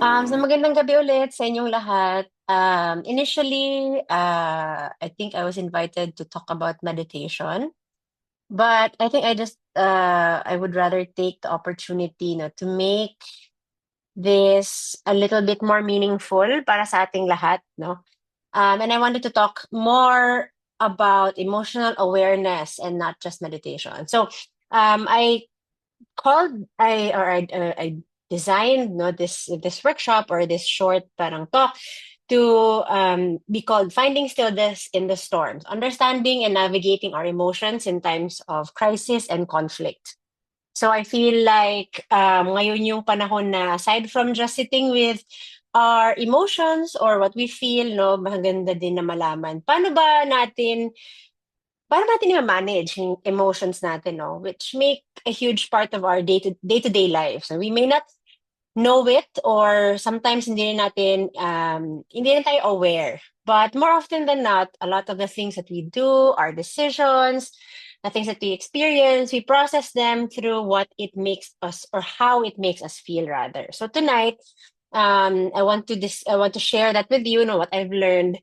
So magandang gabi ulit sa inyong lahat. Initially, I think I was invited to talk about meditation, but I think I would rather take the opportunity, to make this a little bit more meaningful para sa ating lahat, no? And I wanted to talk more about emotional awareness and not just meditation. So, I I designed, this workshop or this short parang talk to be called Finding Stillness in the Storms, Understanding and Navigating Our Emotions in Times of Crisis and Conflict. So I feel like ngayon yung panahon na aside from just sitting with our emotions or what we feel, no, maganda din na malaman paano natin i-manage yung emotions natin, no? Which make a huge part of our day-to-day life. So we may not know it or sometimes hindi rin tayo aware. But more often than not, a lot of the things that we do, our decisions, the things that we experience, we process them through what it makes us or how it makes us feel rather. So tonight, I want to share that with you, what I've learned,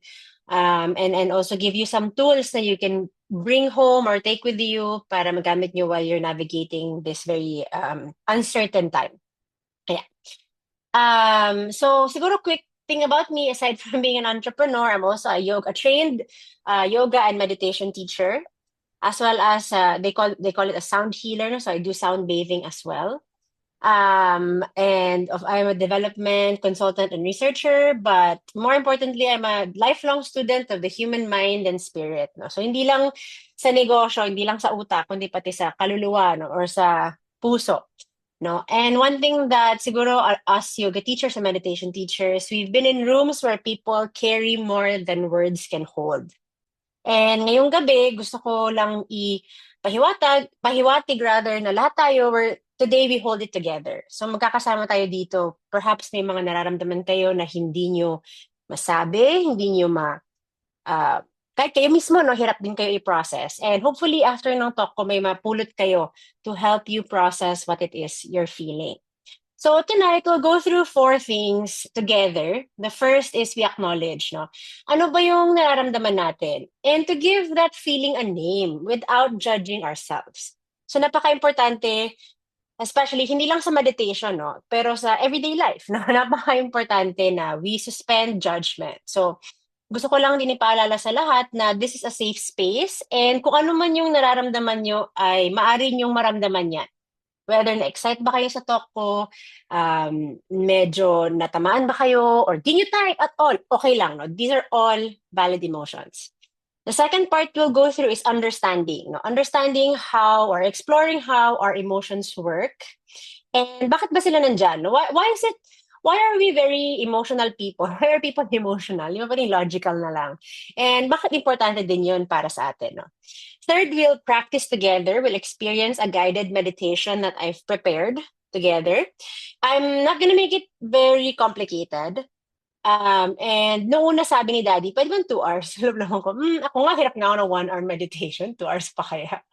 and also give you some tools that you can bring home or take with you para magamit nyo while you're navigating this very uncertain time. Yeah. So siguro quick thing about me, aside from being an entrepreneur, I'm also a trained yoga and meditation teacher, as well as they call it a sound healer. No? So I do sound bathing as well. I'm a development consultant and researcher, but more importantly, I'm a lifelong student of the human mind and spirit. No? So hindi lang sa negosyo, hindi lang sa utak, kundi pati sa kaluluwa, no? Or sa puso. No, and one thing that siguro us yoga teachers and meditation teachers, we've been in rooms where people carry more than words can hold. And ngayong gabi, gusto ko lang pahiwatig rather na lahat tayo, today we hold it together. So magkakasama tayo dito. Perhaps may mga nararamdaman kayo na hindi nyo masabi, hindi nyo uh, kahit kayo mismo, no, hirap din kayo i-process. And hopefully, after ng talk ko, may mapulot kayo to help you process what it is you're feeling. So tonight, we'll go through four things together. The first is we acknowledge, no? Ano ba yung nararamdaman natin? And to give that feeling a name without judging ourselves. So napaka-importante, especially hindi lang sa meditation, no? Pero sa everyday life, no? Napaka-importante na we suspend judgment. So gusto ko lang din ipaalala sa lahat na this is a safe space and kung ano man yung nararamdaman nyo ay maaari nyong maramdaman yan. Whether na-excite ba kayo sa talk ko, medyo natamaan ba kayo, or di nyo type at all, okay lang. No? These are all valid emotions. The second part we'll go through is understanding. No? Understanding how or exploring how our emotions work. And bakit ba sila nandyan? No? Why are we very emotional people? Why are people emotional? Yung ba rin logical na lang? And bakit importante din yun para sa atin? No? Third, we'll practice together. We'll experience a guided meditation that I've prepared together. I'm not gonna make it very complicated. And noong una sabi ni Daddy, pwede ba 2 hours? Lalo ko, ako nga hirap na ako ng 1 hour meditation. 2 hours pa kaya?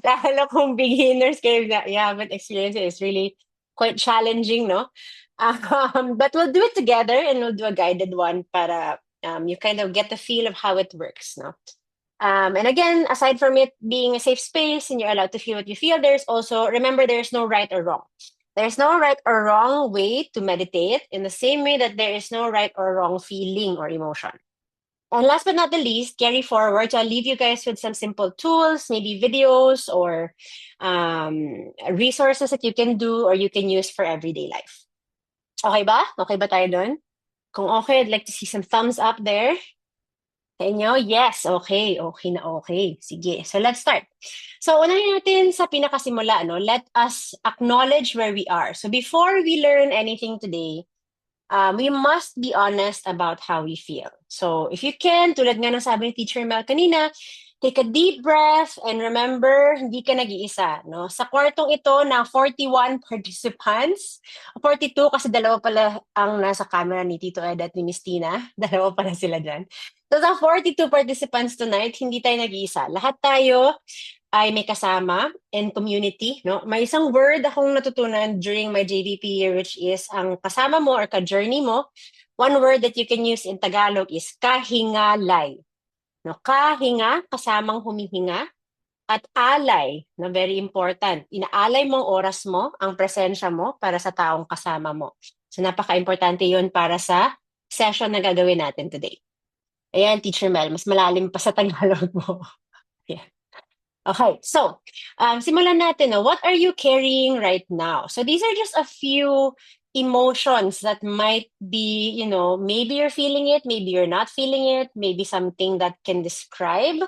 Lalo kung beginners kayo na you haven't experienced it, it's really quite challenging, no? But we'll do it together and we'll do a guided one para you kind of get the feel of how it works, no? And again, aside from it being a safe space and you're allowed to feel what you feel, there's also, remember, there's no right or wrong. There's no right or wrong way to meditate in the same way that there is no right or wrong feeling or emotion. And last but not the least, carry forward. So I'll leave you guys with some simple tools, maybe videos or resources that you can do or you can use for everyday life. Okay ba? Okay ba tayo dun? Kung okay, I'd like to see some thumbs up there. Sa inyo? Yes, okay. Okay na okay. Sige. So let's start. So unahin natin sa pinakasimula, no? Let us acknowledge where we are. So before we learn anything today, we must be honest about how we feel. So if you can, tulad nga ng sabi ni Teacher Mel kanina, take a deep breath and remember, hindi ka nag-iisa. No? Sa kwartong ito na 41 participants, 42 kasi dalawa pala ang nasa camera ni Tito Ed at ni Miss Tina. Dalawa pala sila dyan. So sa 42 participants tonight, hindi tayo nag-iisa. Lahat tayo ay may kasama and community, no? May isang word akong natutunan during my JVP year, which is ang kasama mo or ka-journey mo. One word that you can use in Tagalog is kahingalay. No, kahinga, kasamang humihinga, at alay, na very important. Inaalay mo ang oras mo, ang presensya mo para sa taong kasama mo. So napaka-importante yun para sa session na gagawin natin today. Ayan, Teacher Mel, mas malalim pa sa Tagalog mo. Yeah. Okay, so simulan natin. No? What are you carrying right now? So these are just a few emotions that might be, maybe you're feeling it, maybe you're not feeling it, maybe something that can describe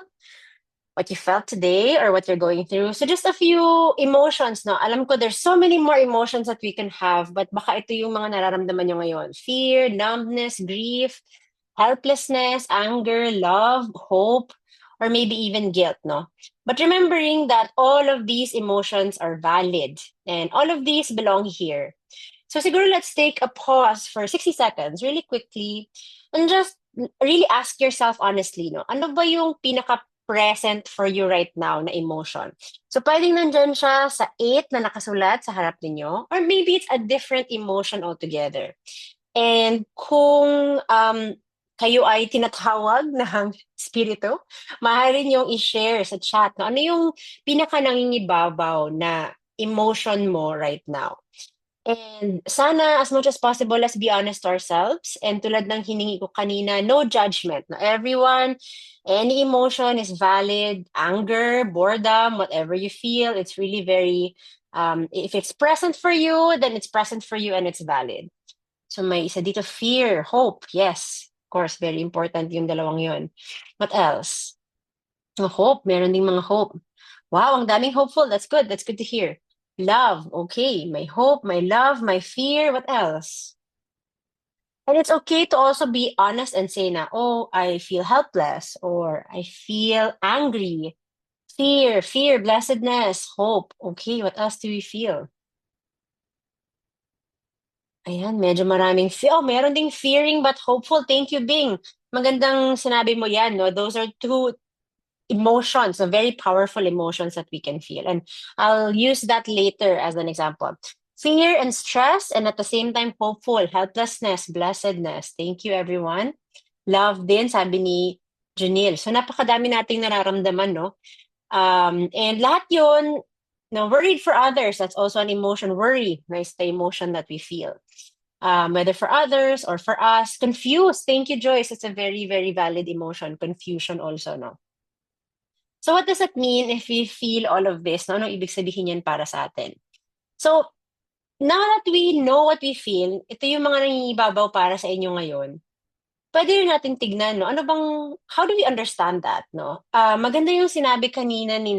what you felt today or what you're going through. So just a few emotions, no? Alam ko there's so many more emotions that we can have, but baka ito yung mga nararamdaman nyo ngayon. Fear, numbness, grief, helplessness, anger, love, hope, or maybe even guilt, no? But remembering that all of these emotions are valid and all of these belong here. So siguro let's take a pause for 60 seconds really quickly and just really ask yourself honestly, no? Ano ba yung pinaka-present for you right now na emotion? So pwedeng nandyan siya sa 8 na nakasulat sa harap ninyo or maybe it's a different emotion altogether. And kung kayo ay tinatawag ng spirito, maaari niyong i-share sa chat. No? Ano yung pinaka-nangingibabaw na emotion mo right now? And sana as much as possible, let's be honest to ourselves. And tulad ng hiningi ko kanina, no judgment. No? Everyone, any emotion is valid. Anger, boredom, whatever you feel, it's really very, if it's present for you, then it's present for you and it's valid. So may isa dito, fear, hope. Yes, of course, very important yung dalawang yun. What else? Hope, meron ding mga hope. Wow, ang daming hopeful. That's good. That's good to hear. Love, okay. My hope, my love, my fear. What else? And it's okay to also be honest and say na, oh, I feel helpless or I feel angry. Fear, blessedness, hope. Okay, what else do we feel? Ayan, medyo maraming fear. Oh, meron ding fearing but hopeful. Thank you, Bing. Magandang sinabi mo yan, no? Those are two emotions, very powerful emotions that we can feel. And I'll use that later as an example. Fear and stress, and at the same time, hopeful, helplessness, blessedness. Thank you, everyone. Love din, sabi ni Janelle. So napakadami nating nararamdaman, no? And lahat yun, no, worried for others, that's also an emotion. Worry is the emotion that we feel. Whether for others or for us. Confused. Thank you, Joyce. It's a very, very valid emotion. Confusion also, no? So what does it mean if we feel all of this? No? Anong ibig sabihin yan para sa atin? So, now that we know what we feel, ito yung mga nangingibabaw para sa inyo ngayon. Pwede rin natin tignan, no? Ano bang, how do we understand that, no? Maganda yung sinabi kanina ni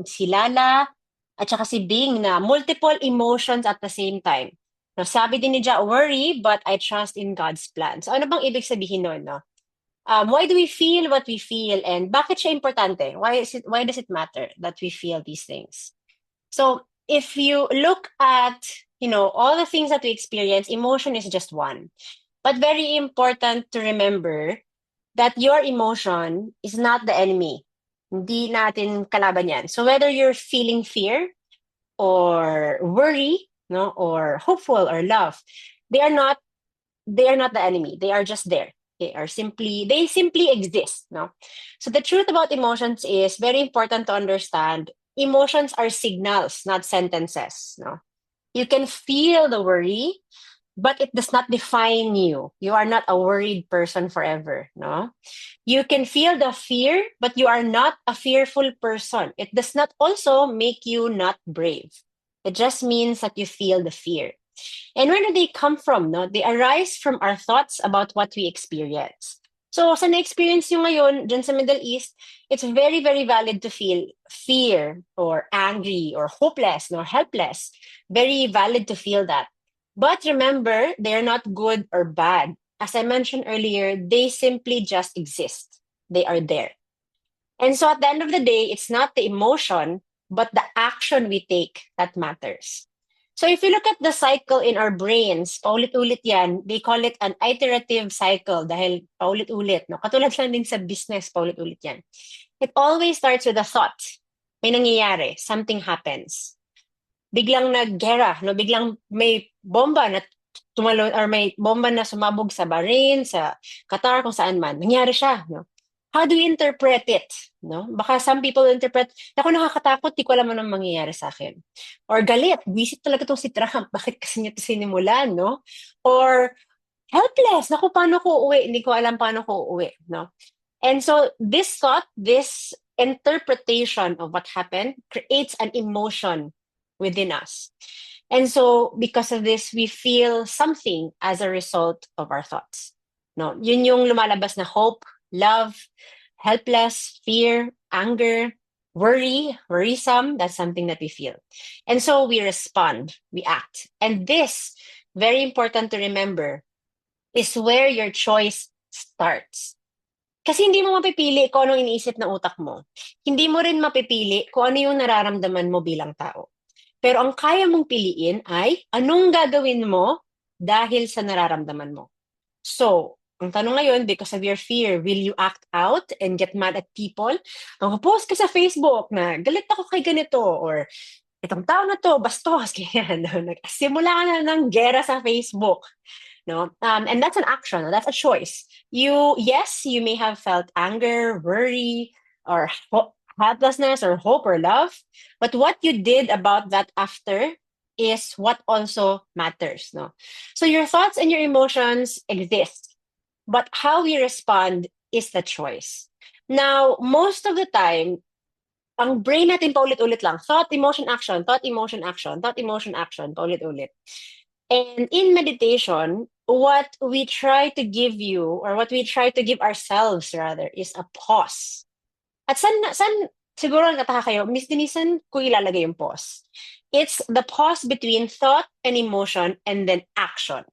si Lala at saka si Bing na multiple emotions at the same time. No, sabi din ni Ja, worry, but I trust in God's plan. So ano bang ibig sabihin nun, no? Why do we feel what we feel and bakit siya importante? Why does it matter that we feel these things? So if you look at, all the things that we experience, emotion is just one. But very important to remember that your emotion is not the enemy. Hindi natin kalaban yan. So whether you're feeling fear or worry, no, or hopeful or love, they are not the enemy. They are just there. They simply exist, no? So the truth about emotions is very important to understand. Emotions are signals, not sentences, no? You can feel the worry, but it does not define you. You are not a worried person forever, no? You can feel the fear, but you are not a fearful person. It does not also make you not brave. It just means that you feel the fear. And where do they come from? No? They arise from our thoughts about what we experience. So sa na-experience nyo ngayon dyan sa Middle East, it's very, very valid to feel fear or angry or hopeless or helpless. Very valid to feel that. But remember, they're not good or bad. As I mentioned earlier, they simply just exist. They are there. And so at the end of the day, it's not the emotion, but the action we take that matters. So if you look at the cycle in our brains, paulit-ulit yan, they call it an iterative cycle dahil paulit-ulit. No? Katulad lang din sa business, paulit-ulit yan. It always starts with a thought. may nangyayari, something happens. Biglang naggera, no? Biglang may bomba na tumalo or may bomba na sumabog sa Bahrain, sa Qatar, kung saan man. Nangyari siya, no? How do you interpret it? No? Baka some people interpret, ako nakakatakot, di ko alam anong mangyayari sa akin. Or galit, visit talaga tong si Trump, bakit kasi niya ito sinimulan, no? Or helpless, naku, paano ko uuwi? Hindi ko alam paano ko uuwi, no? And so this thought, this interpretation of what happened creates an emotion within us. And so because of this, we feel something as a result of our thoughts. No, yun yung lumalabas na hope, love, helpless, fear, anger, worry, worrisome. That's something that we feel. And so we respond, we act. And this, very important to remember, is where your choice starts. Kasi hindi mo mapipili kung anong iniisip ng utak mo. Hindi mo rin mapipili kung ano yung nararamdaman mo bilang tao. Pero ang kaya mong piliin ay anong gagawin mo dahil sa nararamdaman mo. So, ang tanong ngayon, because of your fear, will you act out and get mad at people? Mag-post ka sa Facebook na galit ako kay ganito or itong tao na to, bastos, ganyan. Nagsimula ka na ng gera sa Facebook. No, and that's an action. That's a choice. Yes, you may have felt anger, worry, or helplessness, or hope, or love. But what you did about that after is what also matters. No, so your thoughts and your emotions exist, but how we respond is the choice. Now, most of the time, ang brain natin paulit-ulit lang. Thought, emotion, action. Thought, emotion, action. Thought, emotion, action. Paulit-ulit. And in meditation, what we try to give you, or what we try to give ourselves rather, is a pause. At san siguro nagtataka kayo, Miss Denise, saan ko ilalagay yung pause? It's the pause between thought and emotion and then action.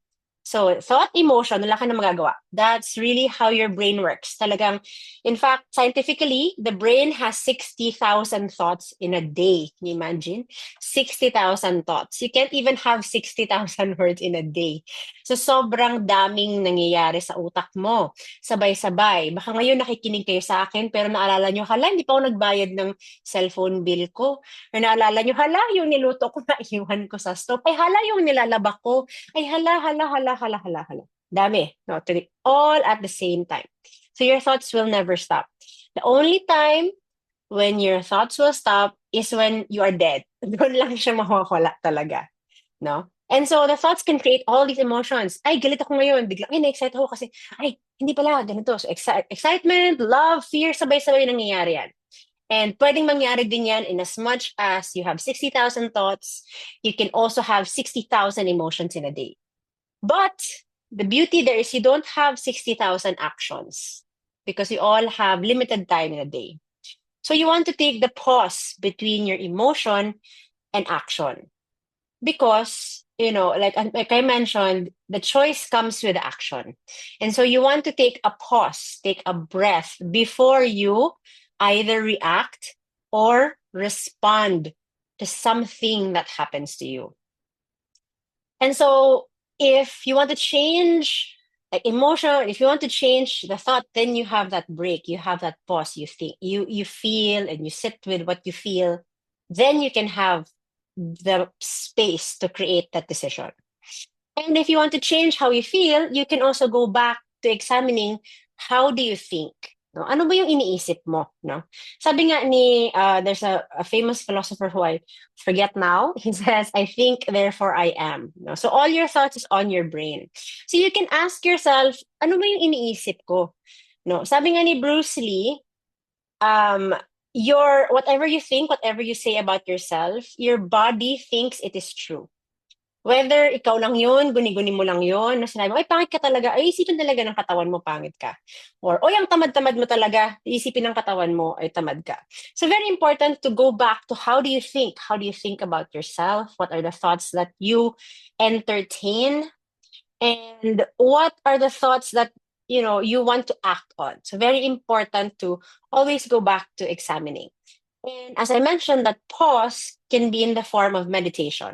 So, thought, emotion, wala ka na magagawa. That's really how your brain works. Talagang, in fact, scientifically, the brain has 60,000 thoughts in a day. Can you imagine? 60,000 thoughts. You can't even have 60,000 words in a day. So, sobrang daming nangyayari sa utak mo. Sabay-sabay. Baka ngayon nakikinig kayo sa akin, pero naalala nyo, hala, hindi pa ako nagbayad ng cellphone bill ko. Or naalala nyo, hala, yung niluto ko, naiwan ko sa stove. Ay, hala, yung nilalaba ko. Ay, hala. Dami. No, all at the same time. So your thoughts will never stop. The only time when your thoughts will stop is when you are dead. Doon lang siya mawawala talaga. No? And so the thoughts can create all these emotions. Ay, galit ako ngayon. Biglang, ay, na-excite ako kasi, ay, hindi pala, ganito. So excitement, love, fear, sabay-sabay nangyayari yan. And pwedeng mangyari din yan in as much as you have 60,000 thoughts, you can also have 60,000 emotions in a day. But the beauty there is you don't have 60,000 actions because we all have limited time in a day. So you want to take the pause between your emotion and action. Because, like I mentioned, the choice comes with action. And so you want to take a pause, take a breath before you either react or respond to something that happens to you. And so if you want to change like emotion, if you want to change the thought, then you have that break, you have that pause, you think, you feel and you sit with what you feel, then you can have the space to create that decision. And if you want to change how you feel, you can also go back to examining how do you think. No? Ano ba yung iniisip mo? No? Sabi nga ni, there's a famous philosopher who I forget now. He says, I think, therefore I am. No? So all your thoughts is on your brain. So you can ask yourself, ano ba yung iniisip ko? No? Sabi nga ni Bruce Lee, whatever you think, whatever you say about yourself, your body thinks it is true. Whether ikaw lang yun, guni-guni mo lang yun, na sinabi mo, ay, pangit ka talaga, ay, isipin talaga ng katawan mo, pangit ka. Or, oy, ang tamad-tamad mo talaga, isipin ng katawan mo, ay, tamad ka. So, very important to go back to how do you think? How do you think about yourself? What are the thoughts that you entertain? And what are the thoughts that, you want to act on? So, very important to always go back to examining. And as I mentioned, that pause can be in the form of meditation.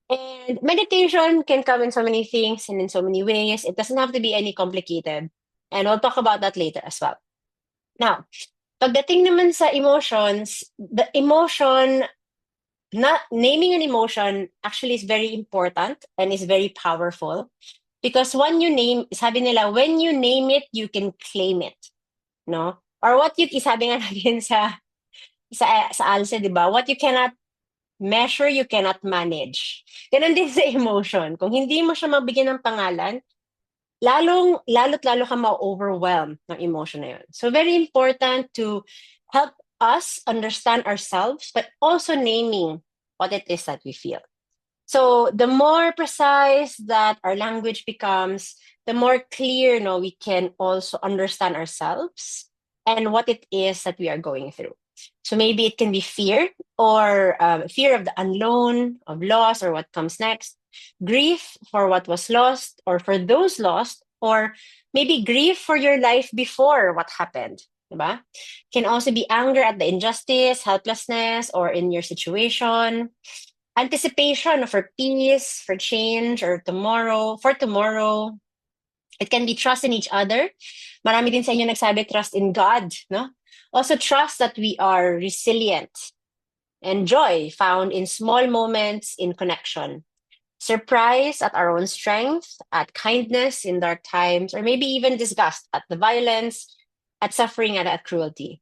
And meditation can come in so many things and in so many ways. It doesn't have to be any complicated. And we'll talk about that later as well. Now, Pagdating naman sa emotions, the emotion, not naming an emotion actually is very important and is very powerful because when you name, sabi nila, when you name it, you can claim it, no? Or what you, sabi nga natin sa ALSE, di ba? What you cannot measure, you cannot manage. Ganun din sa emotion. Kung hindi mo siya mabigyan ng pangalan, lalo't lalo ka ma-overwhelm ng emotion na yun. So very important to help us understand ourselves, but also naming what it is that we feel. So the more precise that our language becomes, the more clear, no, we can also understand ourselves and what it is that we are going through. So maybe it can be fear or fear of the unknown, of loss or what comes next, grief for what was lost or for those lost, or maybe grief for your life before what happened. Diba? Can also be anger at the injustice, helplessness, or in your situation, anticipation for peace, for change, or tomorrow, for tomorrow. It can be trust in each other. Marami din sa inyo nagsabi, trust in God, no? Also trust that we are resilient, and joy found in small moments in connection. Surprise at our own strength, at kindness in dark times, or maybe even disgust at the violence, at suffering, and at cruelty.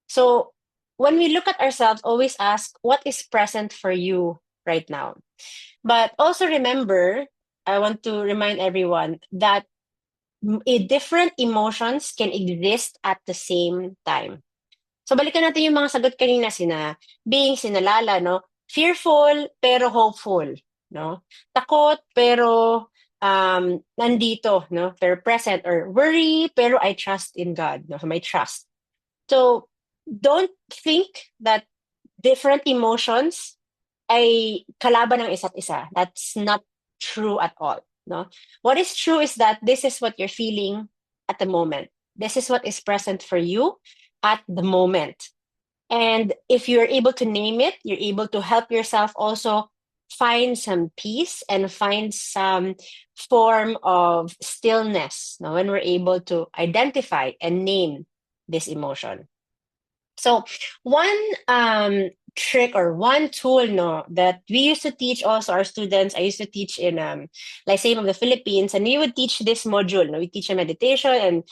So when we look at ourselves, always ask, what is present for you right now? But also remember, I want to remind everyone that different emotions can exist at the same time. So balikan natin yung mga sagot kanina, sinalala, no? Fearful pero hopeful, no? Takot pero nandito, no? Pero present, or worry pero I trust in God, no? So may trust. So don't think that different emotions ay kalaban ng isa't isa. That's not true at all, no? What is true is that this is what you're feeling at the moment. This is what is present for you at the moment. And if you're able to name it, you're able to help yourself also find some peace and find some form of stillness, no, when we're able to identify and name this emotion. So one trick or one tool, no, that we used to teach also our students, I used to teach in Lyceum of the Philippines, and we would teach this module, no, we teach a meditation and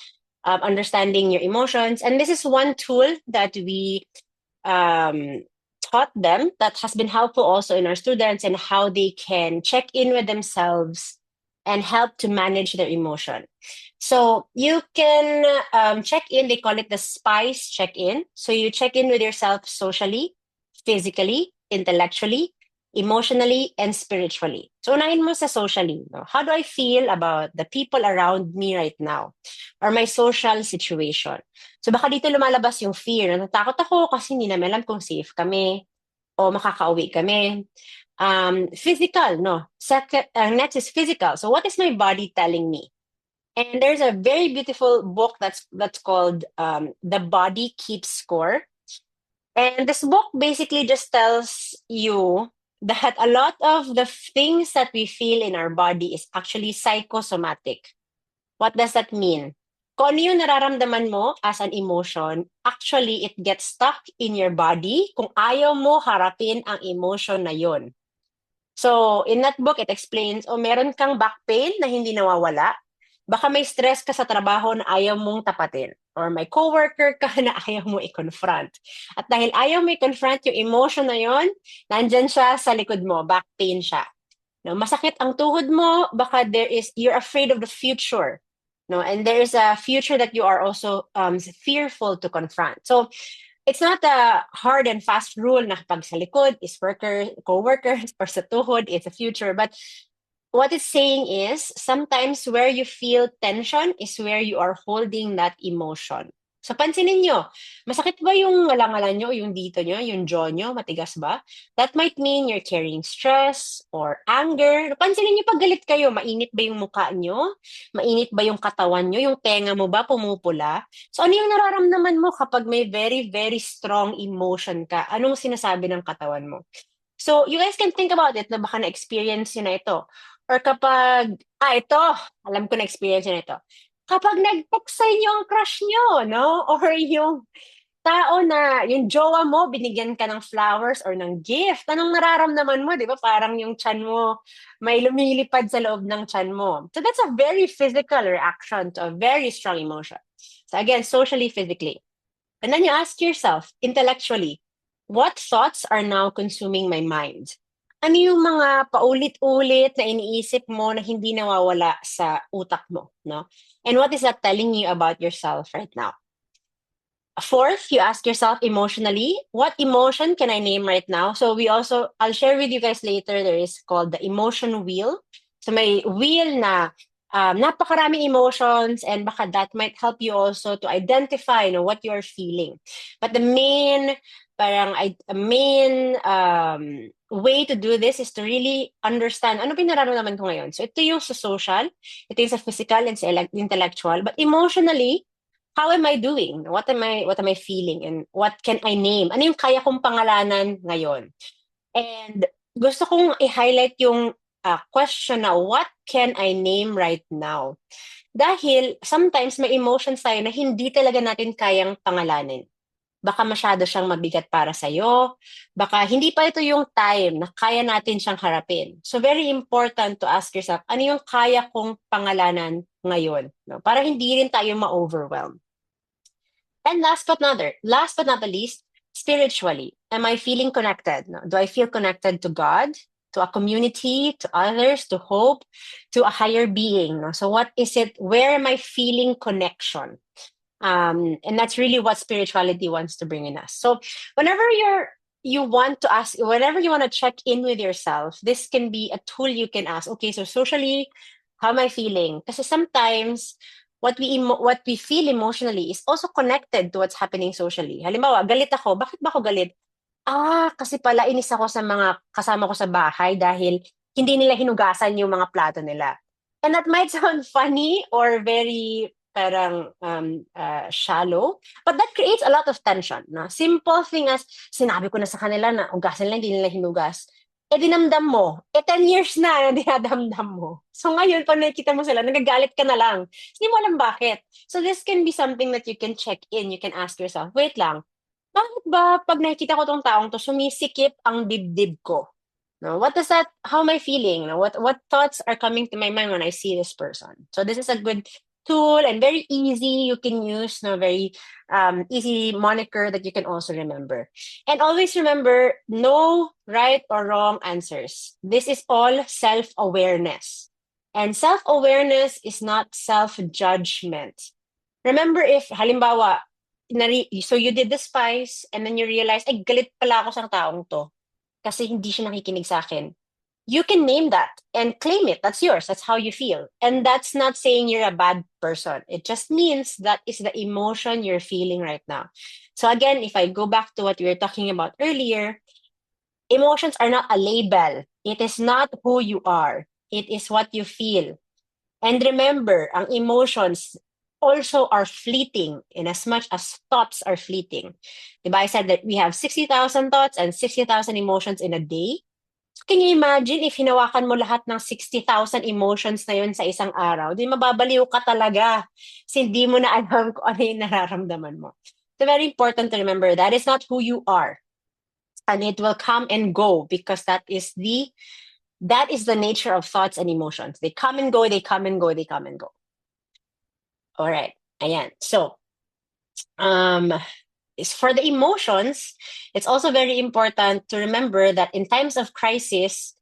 understanding your emotions. And this is one tool that we taught them that has been helpful also in our students and how they can check in with themselves and help to manage their emotion. So you can check in, they call it the SPICE check-in. So you check in with yourself socially, physically, intellectually, emotionally, and spiritually. So unahin mo sa socially. No? How do I feel about the people around me right now? Or my social situation? So baka dito lumalabas yung fear. Natatakot ako kasi hindi namin alam kung safe kami o makakauwi kami. Physical, no? Next is physical. So what is my body telling me? And there's a very beautiful book that's called The Body Keeps Score. And this book basically just tells you that a lot of the things that we feel in our body is actually psychosomatic. What does that mean? Kung ano yung nararamdaman mo as an emotion, actually it gets stuck in your body kung ayaw mo harapin ang emotion na yon. So in that book, it explains, meron kang back pain na hindi nawawala. Baka may stress ka sa trabaho na ayaw mong tapatin. Or may coworker ka na ayaw mo i-confront. At dahil ayaw mo i-confront yung emotion na yon, nandyan siya sa likod mo, back pain siya. No, masakit ang tuhod mo, baka you're afraid of the future. No, and there is a future that you are also fearful to confront. So it's not a hard and fast rule na pag sa likod is co-workers, or sa tuhod, it's a future. But what it's saying is sometimes where you feel tension is where you are holding that emotion. So pansinin nyo, masakit ba yung ngalangalan nyo, yung dito nyo, yung jaw nyo, matigas ba? That might mean you're carrying stress or anger. Pansinin nyo pag galit kayo, mainit ba yung mukha nyo? Mainit ba yung katawan nyo? Yung tenga mo ba pumupula? So ano yung nararamdaman mo kapag may very, very strong emotion ka? Anong sinasabi ng katawan mo? So you guys can think about it na baka na-experience nyo na ito. Or kapag, ito, alam ko na-experience nyo na ito. Kapag nag-text sa inyo ang crush nyo, no? Or yung tao na yung jowa mo, binigyan ka ng flowers or ng gift, anong nararamdaman mo, di ba? Parang yung tiyan mo, may lumilipad sa loob ng tiyan mo. So that's a very physical reaction to a very strong emotion. So again, socially, physically. And then you ask yourself, intellectually, what thoughts are now consuming my mind? Ano yung mga paulit-ulit na iniisip mo na hindi nawawala sa utak mo, no? And what is that telling you about yourself right now? Fourth, you ask yourself emotionally, what emotion can I name right now? So I'll share with you guys later, there is called the emotion wheel. So may wheel na napakaraming emotions and baka that might help you also to identify what you're feeling. But the main way to do this is to really understand ano pinararamdaman ko ngayon. So ito yung sa social, ito yung sa physical and sa intellectual, but emotionally, how am I doing? What am I feeling? And what can I name? Ano yung kaya kong pangalanan ngayon? And gusto kong i-highlight yung question na what can I name right now? Dahil sometimes may emotions tayo na hindi talaga natin kayang pangalanin. Baka masyado siyang mabigat para sa'yo. Baka hindi pa ito yung time na kaya natin siyang harapin. So very important to ask yourself, ano yung kaya kong pangalanan ngayon? No? Para hindi rin tayo ma-overwhelm. And last but not the least, spiritually, am I feeling connected? No? Do I feel connected to God, to a community, to others, to hope, to a higher being? No? So what is it? Where am I feeling connection? And that's really what spirituality wants to bring in us. So whenever you want to ask, whenever you want to check in with yourself, this can be a tool you can ask. Okay, so socially, how am I feeling? Because sometimes what we feel emotionally is also connected to what's happening socially. Halimbawa, galit ako. Bakit ba ako galit? Kasi pala inis ako sa mga kasama ko sa bahay dahil hindi nila hinugasan yung mga plato nila. And that might sound funny or very parang shallow, but that creates a lot of tension. No? Simple thing as sinabi ko na sa kanila na hugasan nila, hindi nila hinugas. Dinamdam mo. 10 years na dinadamdam mo. So ngayon, pag nakikita mo sila, nagagalit ka na lang. Hindi mo alam bakit. So this can be something that you can check in. You can ask yourself, wait lang, bakit ba pag nakikita ko tong taong to, sumisikip ang dibdib ko? No, how am I feeling? No, what thoughts are coming to my mind when I see this person? So this is a good tool and very easy. You can use no very easy moniker that you can also remember. And always remember, no right or wrong answers. This is all self-awareness. And self-awareness is not self-judgment. Remember if, halimbawa, so you did the spice and then you realize, ay, galit pala ako sa taong to kasi hindi siya nakikinig sa akin. You can name that and claim it. That's yours. That's how you feel. And that's not saying you're a bad person. It just means that is the emotion you're feeling right now. So again, if I go back to what we were talking about earlier, emotions are not a label. It is not who you are. It is what you feel. And remember, ang emotions also are fleeting in as much as thoughts are fleeting. Diba? I said that we have 60,000 thoughts and 60,000 emotions in a day. So can you imagine if hinawakan mo lahat ng 60,000 emotions na yun sa isang araw? Di mababaliw ka talaga. Kasi hindi mo na alam kung ano yung nararamdaman mo. So very important to remember that is not who you are. And it will come and go because that is the nature of thoughts and emotions. They come and go, they come and go, they come and go. All right. Ayan. So, is for the emotions, it's also very important to remember that in times of crisis,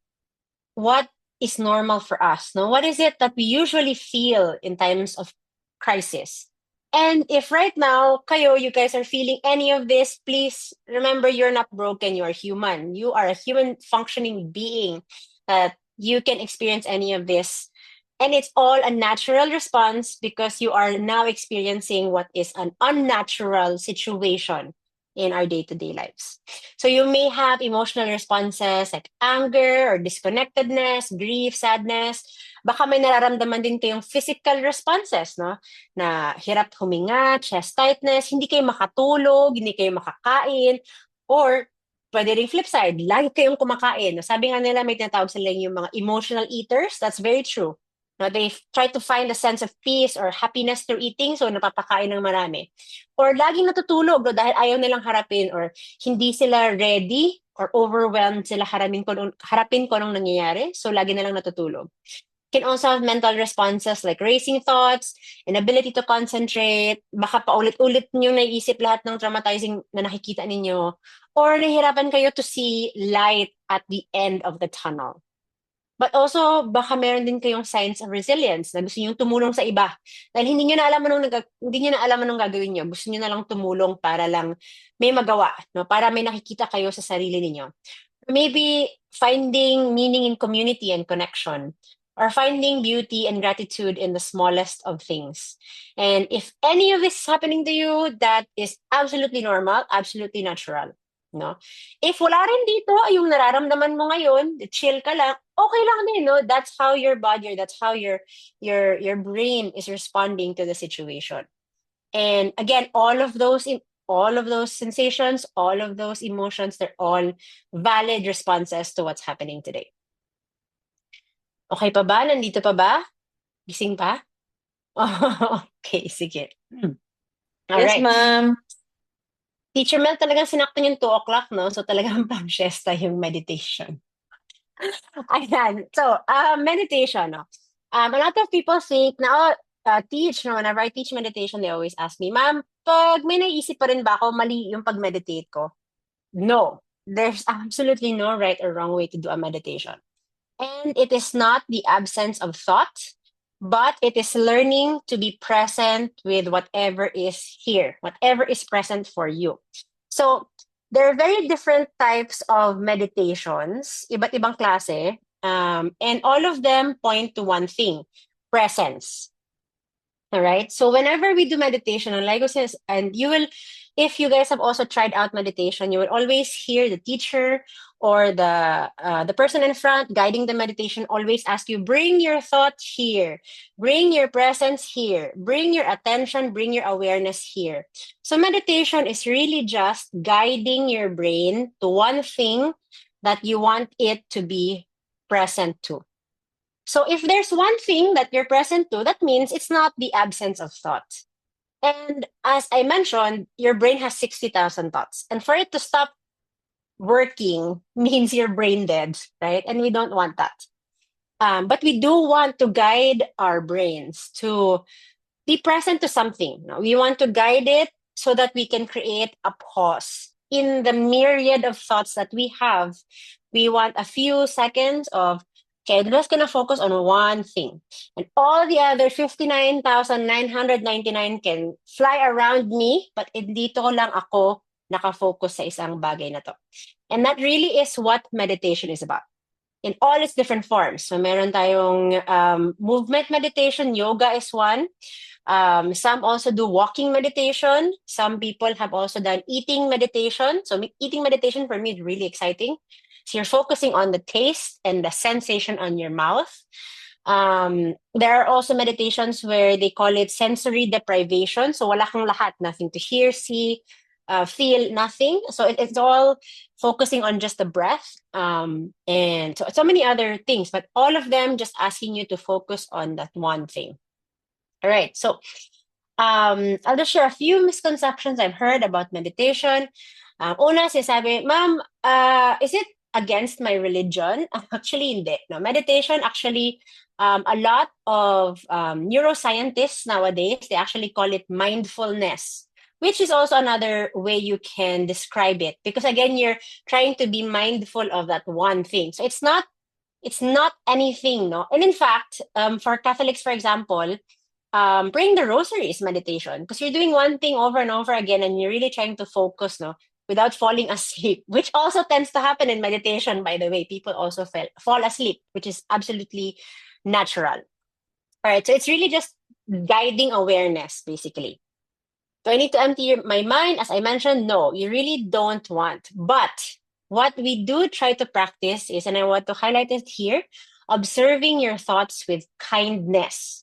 what is normal for us? No? What is it that we usually feel in times of crisis? And if right now, you guys are feeling any of this, please remember you're not broken, you're human. You are a human functioning being that you can experience any of this. And it's all a natural response because you are now experiencing what is an unnatural situation in our day-to-day lives. So you may have emotional responses like anger or disconnectedness, grief, sadness. Baka may nararamdaman din kayong physical responses, no? Na hirap huminga, chest tightness, hindi kayo makatulog, hindi kayo makakain, or pwede rin flip side, lagi kayong kumakain. Sabi nga nila, may tinatawag sila yung mga emotional eaters. That's very true. No, they try to find a sense of peace or happiness through eating, so napapakain ng marami. Or laging natutulog no, dahil ayaw nilang harapin or hindi sila ready or overwhelmed sila harapin ko anong nangyayari, so lagi na lang natutulog. Can also have mental responses like racing thoughts, inability to concentrate, baka paulit-ulit niyo naiisip lahat ng traumatizing na nakikita ninyo, or nahihirapan kayo to see light at the end of the tunnel. But also, baka meron din kayong signs of resilience na gusto niyo tumulong sa iba. Dahil hindi niyo na alam hindi niyo na alam anong gagawin niyo. Gusto niyo na lang tumulong para lang may magawa, no? Para may nakikita kayo sa sarili niyo. Maybe finding meaning in community and connection, or finding beauty and gratitude in the smallest of things. And if any of this is happening to you, that is absolutely normal, absolutely natural. No? If wala rin dito, yung nararamdaman mo ngayon, chill ka lang, okay lang din, no? That's how your body, or that's how your brain is responding to the situation. And again, all of those sensations, all of those emotions, they're all valid responses to what's happening today. Okay pa ba? Nandito pa ba? Gising pa? Okay, sige. All Yes, right. ma'am. Teacher Mel, talagang sinaktan yung 2 o'clock, no? So talagang pang-siesta yung meditation. Ayan. So, meditation, no? A lot of people think na, teach, no? Whenever I teach meditation, they always ask me, Ma'am, pag may naisip pa rin ba ako, mali yung pag-meditate ko? No. There's absolutely no right or wrong way to do a meditation. And it is not the absence of thought, but it is learning to be present with whatever is here, whatever is present for you. So there are very different types of meditations, iba't ibang klase, and all of them point to one thing: presence. All right. So whenever we do meditation, and like I says, and you will, if you guys have also tried out meditation, you will always hear the teacher or the person in front guiding the meditation always ask you, bring your thought here, bring your presence here, bring your attention, bring your awareness here. So meditation is really just guiding your brain to one thing that you want it to be present to. So if there's one thing that you're present to, that means it's not the absence of thought. And as I mentioned, your brain has 60,000 thoughts. And for it to stop working means you're brain dead, right? And we don't want that. But we do want to guide our brains to be present to something. No? We want to guide it so that we can create a pause. In the myriad of thoughts that we have, we want a few seconds of, okay, I'm just gonna focus on one thing. And all the other 59,999 can fly around me, but dito lang ako nakafocus sa isang bagay na to. And that really is what meditation is about, in all its different forms. So meron tayong movement meditation, yoga is one. Some also do walking meditation. Some people have also done eating meditation. So eating meditation for me is really exciting. So you're focusing on the taste and the sensation on your mouth. There are also meditations where they call it sensory deprivation. So wala kang lahat, nothing to hear, see, feel, nothing. So it's all focusing on just the breath, and so many other things, but all of them just asking you to focus on that one thing. All right. So I'll just share a few misconceptions I've heard about meditation. Una, sinasabi, Ma'am, is it against my religion? Actually, hindi. No, meditation actually, a lot of neuroscientists nowadays, they actually call it mindfulness, which is also another way you can describe it. Because again, you're trying to be mindful of that one thing. So it's not anything, no? And in fact, for Catholics, for example, praying the rosary is meditation, because you're doing one thing over and over again and you're really trying to focus, no, without falling asleep, which also tends to happen in meditation, by the way. People also fall asleep, which is absolutely natural. All right, so it's really just guiding awareness, basically. Do I need to empty my mind? As I mentioned, no, you really don't want. But what we do try to practice is, and I want to highlight it here, observing your thoughts with kindness.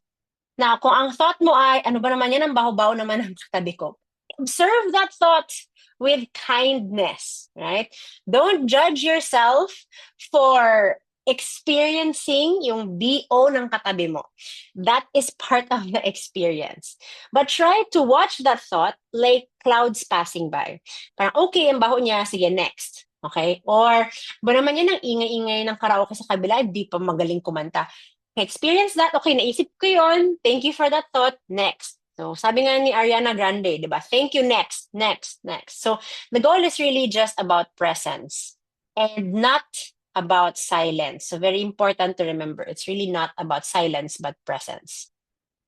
Now, kung ang thought mo ay, ano ba naman yan, ang baho-baho naman ng katabi ko. Observe that thought with kindness, right? Don't judge yourself for experiencing yung BO ng katabi mo. That is part of the experience. But try to watch that thought like clouds passing by. Parang, okay, ang baho niya, sige, next. Okay? Or, ba naman yan ang ingay-ingay ng karaoke sa kabila, di pa magaling kumanta. Experience that, okay, naisip ko yon. Thank you for that thought, next. So, sabi nga ni Ariana Grande, di ba? Thank you, next, next, next. So, the goal is really just about presence and not about silence. So very important to remember. It's really not about silence, but presence.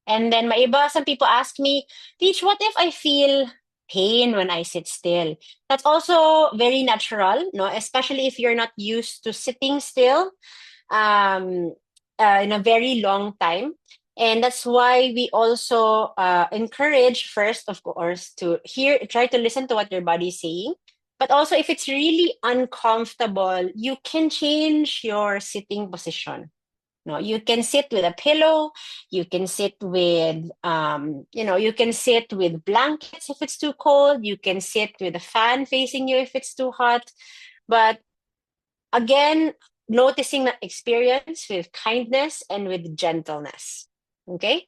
And then maiba, some people ask me, Teach, what if I feel pain when I sit still? That's also very natural, no? Especially if you're not used to sitting still um, in a very long time. And that's why we also encourage first, of course, to try to listen to what your body is saying. But also, if it's really uncomfortable, you can change your sitting position. No, you can sit with a pillow. You can sit with, you can sit with blankets if it's too cold. You can sit with a fan facing you if it's too hot. But again, noticing that experience with kindness and with gentleness. Okay?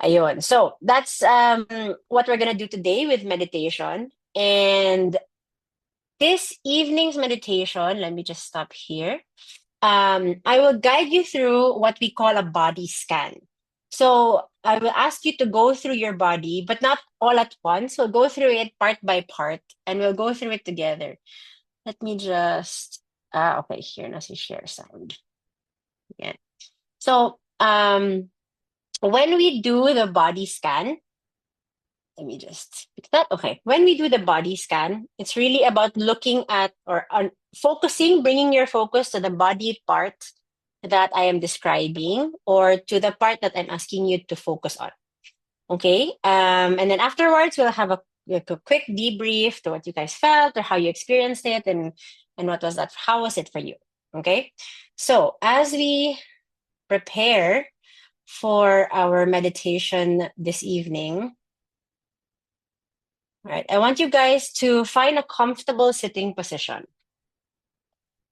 Ayun. So, that's what we're going to do today with meditation. And this evening's meditation, let me just stop here. I will guide you through what we call a body scan. So, I will ask you to go through your body, but not all at once. We'll go through it part by part and we'll go through it together. Let me just okay, here na si share sound. Yeah. So, when we do the body scan, let me just fix that. Okay. When we do the body scan, it's really about looking at or focusing, bringing your focus to the body part that I am describing or to the part that I'm asking you to focus on. Okay. And then afterwards, we'll have a quick debrief to what you guys felt or how you experienced it and what was that? How was it for you? Okay. So as we prepare for our meditation this evening, all right, I want you guys to find a comfortable sitting position.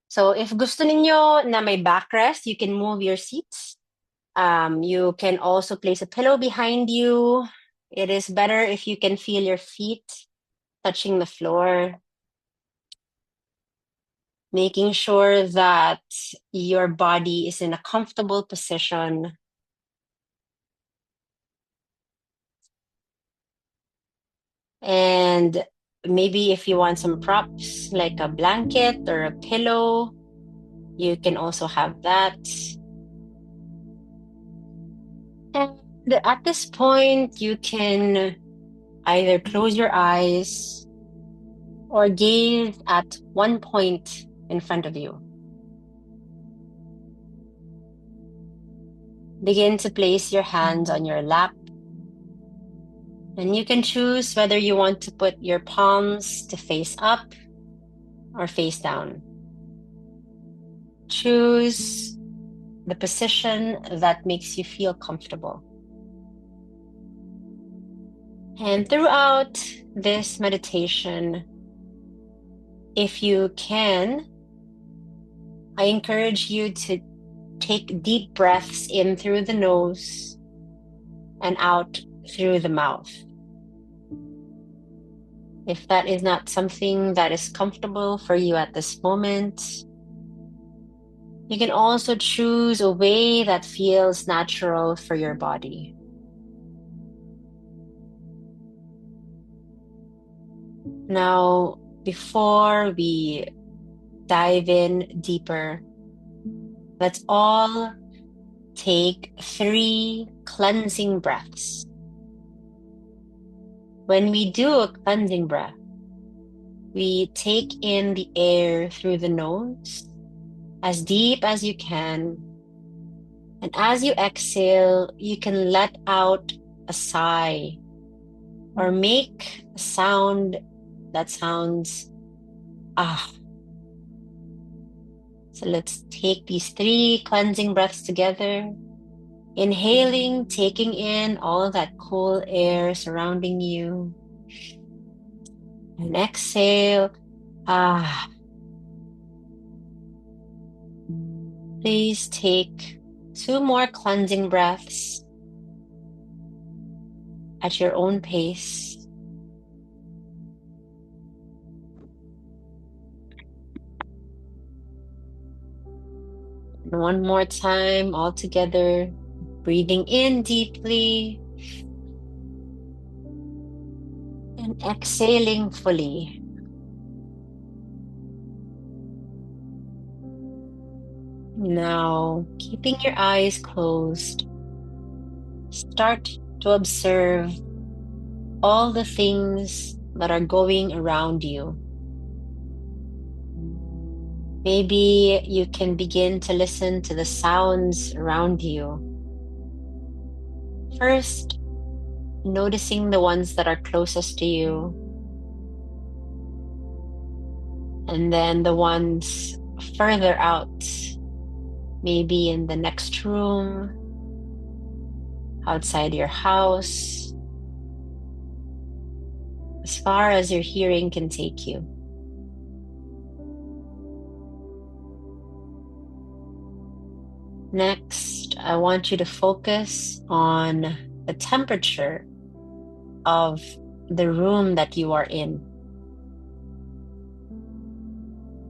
So if gusto ninyo na may backrest, you can move your seats. You can also place a pillow behind you. It is better if you can feel your feet touching the floor. Making sure that your body is in a comfortable position. And maybe if you want some props like a blanket or a pillow, you can also have that. And at this point, you can either close your eyes or gaze at one point in front of you. Begin to place your hands on your lap. And you can choose whether you want to put your palms to face up or face down. Choose the position that makes you feel comfortable. And throughout this meditation, if you can, I encourage you to take deep breaths in through the nose and out through the mouth. If that is not something that is comfortable for you at this moment, you can also choose a way that feels natural for your body. Now, before we dive in deeper, let's all take 3 cleansing breaths. When we do a cleansing breath, we take in the air through the nose as deep as you can. And as you exhale, you can let out a sigh or make a sound that sounds ah. So let's take these 3 cleansing breaths together. Inhaling, taking in all that cool air surrounding you. And exhale, ah. Please take 2 more cleansing breaths at your own pace. And one more time, all together, breathing in deeply and exhaling fully. Now, keeping your eyes closed, start to observe all the things that are going around you. Maybe you can begin to listen to the sounds around you. First, noticing the ones that are closest to you, and then the ones further out, maybe in the next room, outside your house, as far as your hearing can take you. Next, I want you to focus on the temperature of the room that you are in.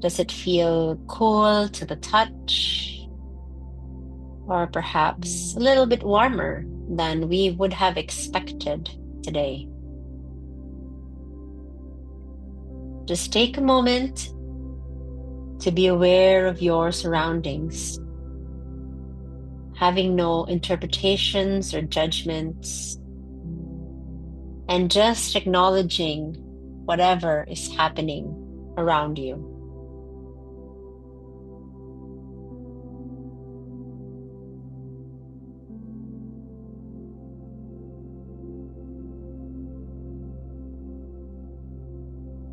Does it feel cool to the touch? Or perhaps a little bit warmer than we would have expected today? Just take a moment to be aware of your surroundings, having no interpretations or judgments, and just acknowledging whatever is happening around you.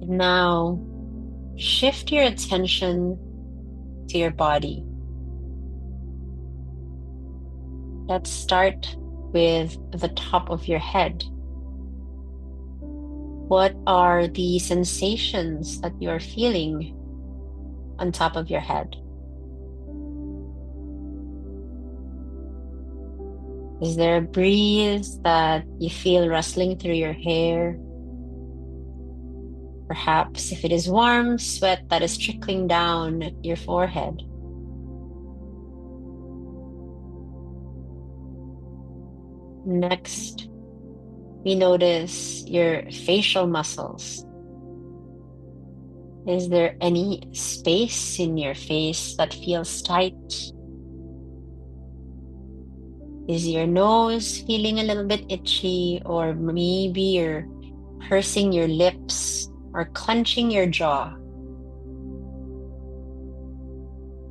Now, shift your attention to your body. Let's start with the top of your head. What are the sensations that you're feeling on top of your head? Is there a breeze that you feel rustling through your hair? Perhaps if it is warm, sweat that is trickling down your forehead. Next, we notice your facial muscles. Is there any space in your face that feels tight? Is your nose feeling a little bit itchy, or maybe you're pursing your lips or clenching your jaw?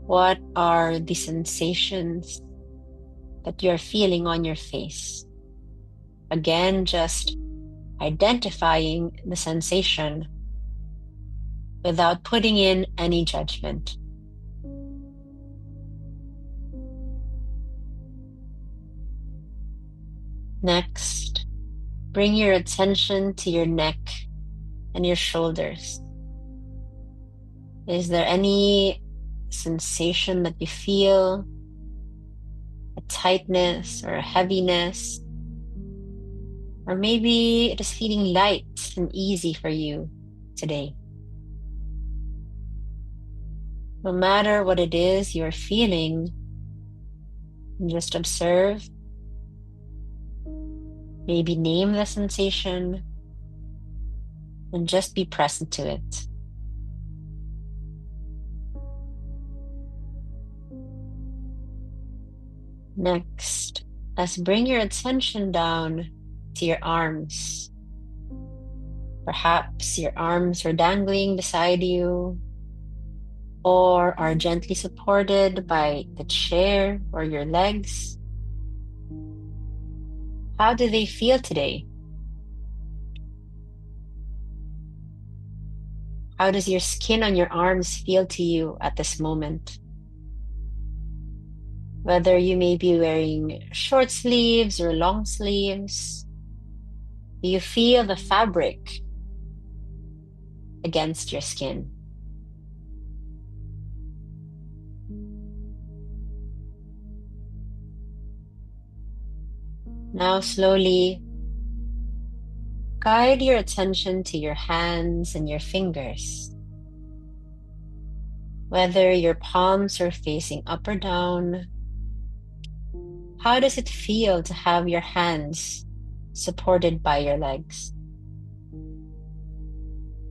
What are the sensations that you're feeling on your face? Again, just identifying the sensation without putting in any judgment. Next, bring your attention to your neck and your shoulders. Is there any sensation that you feel? A tightness or a heaviness? Or maybe it is feeling light and easy for you today. No matter what it is you're feeling, just observe. Maybe name the sensation and just be present to it. Next, let's bring your attention down to your arms. Perhaps your arms are dangling beside you or are gently supported by the chair or your legs. How do they feel today? How does your skin on your arms feel to you at this moment? Whether you may be wearing short sleeves or long sleeves, do you feel the fabric against your skin? Now slowly guide your attention to your hands and your fingers. Whether your palms are facing up or down, how does it feel to have your hands supported by your legs?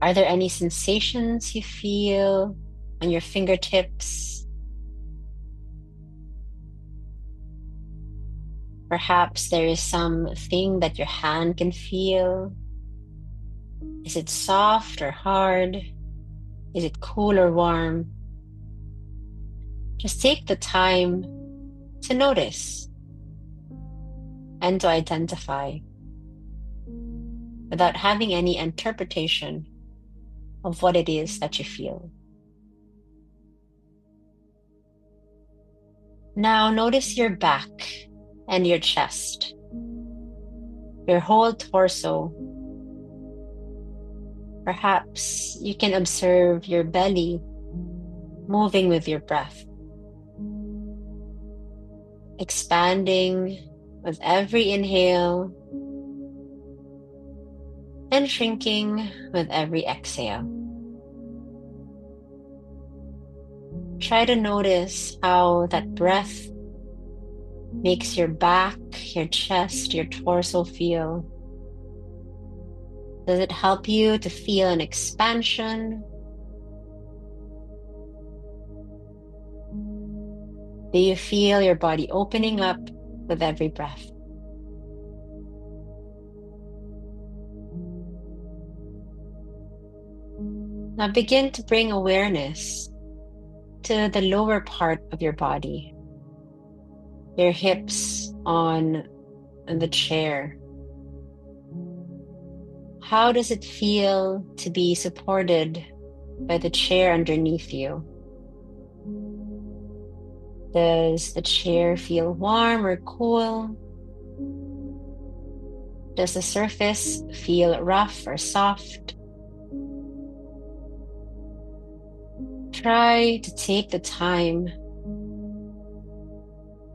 Are there any sensations you feel on your fingertips? Perhaps there is something that your hand can feel. Is it soft or hard? Is it cool or warm? Just take the time to notice and to identify without having any interpretation of what it is that you feel. Now notice your back and your chest, your whole torso. Perhaps you can observe your belly moving with your breath, expanding with every inhale and shrinking with every exhale. Try to notice how that breath makes your back, your chest, your torso feel. Does it help you to feel an expansion? Do you feel your body opening up with every breath? Now begin to bring awareness to the lower part of your body, your hips on the chair. How does it feel to be supported by the chair underneath you? Does the chair feel warm or cool? Does the surface feel rough or soft? Try to take the time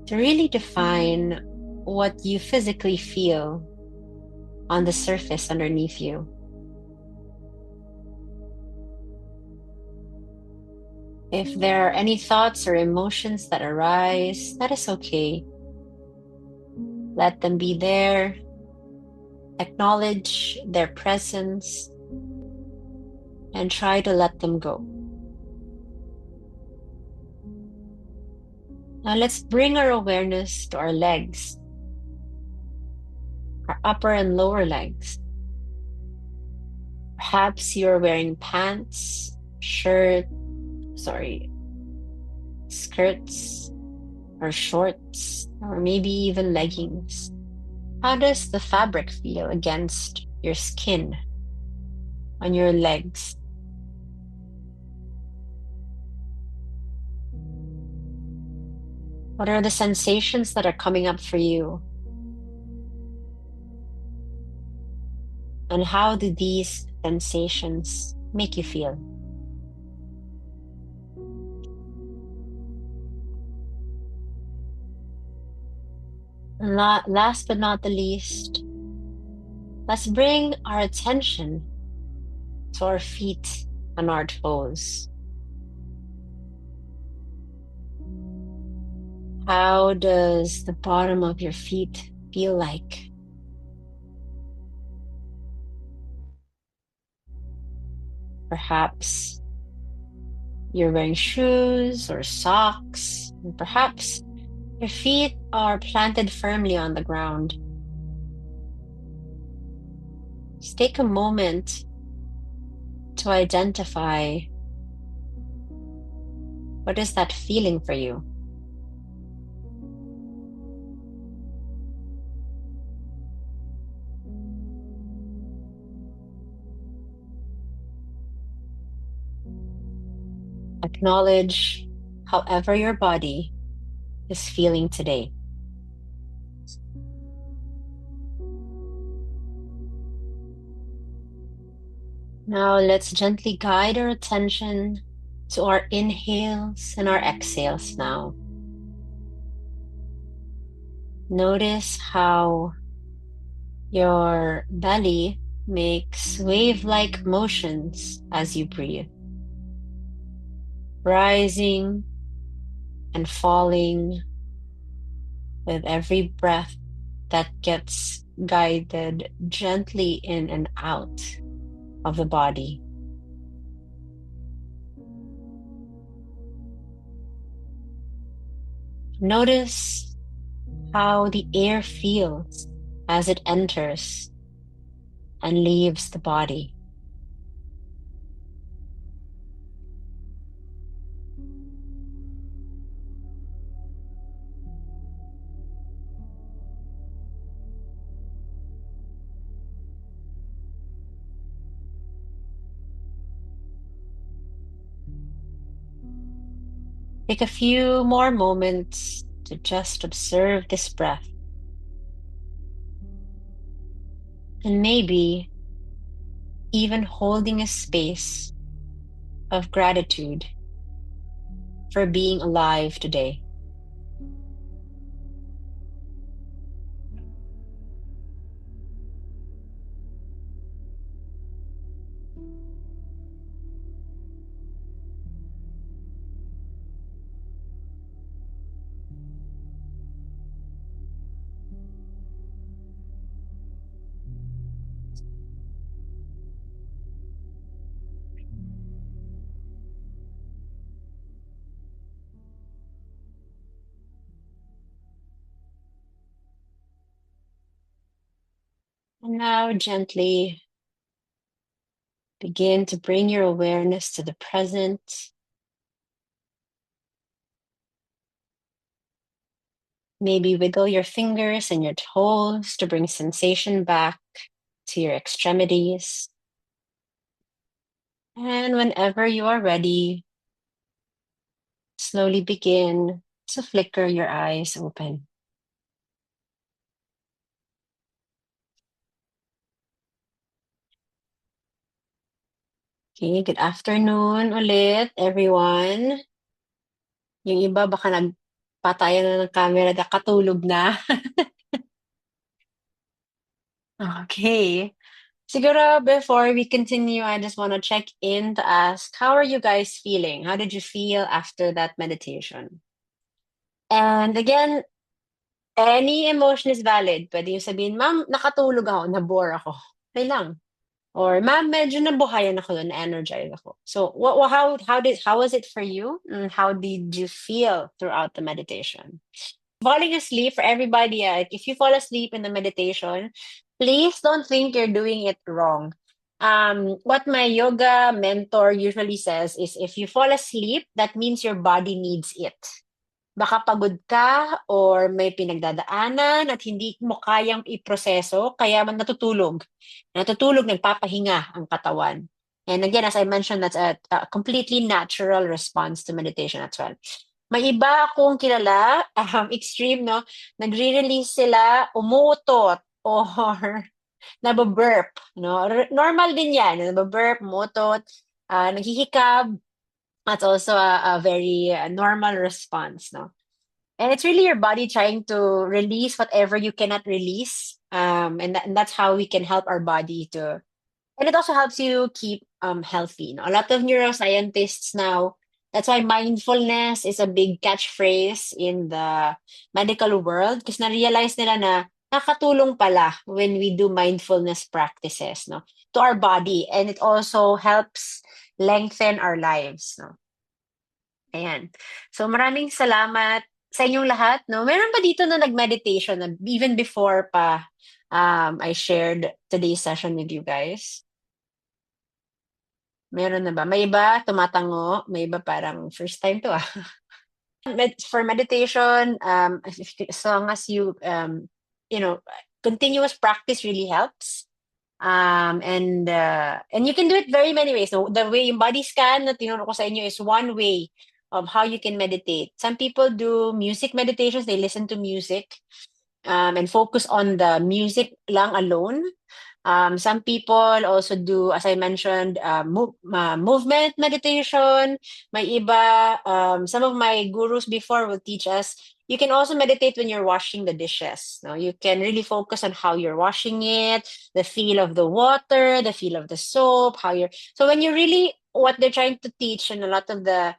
to really define what you physically feel on the surface underneath you. If there are any thoughts or emotions that arise, that is okay. Let them be there. Acknowledge their presence and try to let them go. Now let's bring our awareness to our legs, our upper and lower legs. Perhaps you're wearing pants, skirts, or shorts, or maybe even leggings. How does the fabric feel against your skin on your legs? What are the sensations that are coming up for you? And how do these sensations make you feel? And last but not the least, let's bring our attention to our feet and our toes. How does the bottom of your feet feel like? Perhaps you're wearing shoes or socks, and perhaps your feet are planted firmly on the ground. Just take a moment to identify what is that feeling for you. Acknowledge however your body is feeling today. Now let's gently guide our attention to our inhales and our exhales now. Notice how your belly makes wave-like motions as you breathe, rising and falling with every breath that gets guided gently in and out of the body. Notice how the air feels as it enters and leaves the body. Take a few more moments to just observe this breath, and maybe even holding a space of gratitude for being alive today. And now gently begin to bring your awareness to the present. Maybe wiggle your fingers and your toes to bring sensation back to your extremities. And whenever you are ready, slowly begin to flicker your eyes open. Okay, good afternoon ulit, everyone. Yung iba baka nagpatayan na ng camera, nakatulog na. Okay. Siguro before we continue, I just want to check in to ask, how are you guys feeling? How did you feel after that meditation? And again, any emotion is valid. Pwede yung sabihin, ma'am, nakatulog ako, nabore ako. Okay lang. Or ma'am, medyo nabuhayan ako doon, energized ako. So, how was it for you? And how did you feel throughout the meditation? Falling asleep for everybody, if you fall asleep in the meditation, please don't think you're doing it wrong. What my yoga mentor usually says is if you fall asleep, that means your body needs it. Baka pagod ka or may pinagdadaanan at hindi mo kayang iproseso, kaya man natutulog. Natutulog, nagpapahinga ang katawan. And again, as I mentioned, that's a completely natural response to meditation as well. May iba akong kilala, extreme, no? Nagre-release sila, umutot, or nababurp, no? Normal din yan, nababurp, umutot, naghihikab. That's also a very normal response, no? And it's really your body trying to release whatever you cannot release. And that's how we can help our body to, and it also helps you keep healthy. A lot of neuroscientists now, that's why mindfulness is a big catchphrase in the medical world because na-realize nila na nakatulong pala when we do mindfulness practices, no, to our body, and it also helps lengthen our lives, no. Ayan. So maraming salamat sa inyong lahat, no. Meron ba dito na nag-meditation na even before pa I shared today's session with you guys? Meron na ba? May iba tumatango, may iba parang first time to. For meditation, as long as you know, continuous practice really helps. And you can do it very many ways. So the way yung body scan na tinuro ko sa inyo is one way of how you can meditate. Some people do music meditations. They listen to music and focus on the music lang alone. Some people also do, as I mentioned, movement meditation. May iba, some of my gurus before will teach us You can also meditate when you're washing the dishes. No, you can really focus on how you're washing it, the feel of the water, the feel of the soap, how you're. So when you really, what they're trying to teach, and a lot of the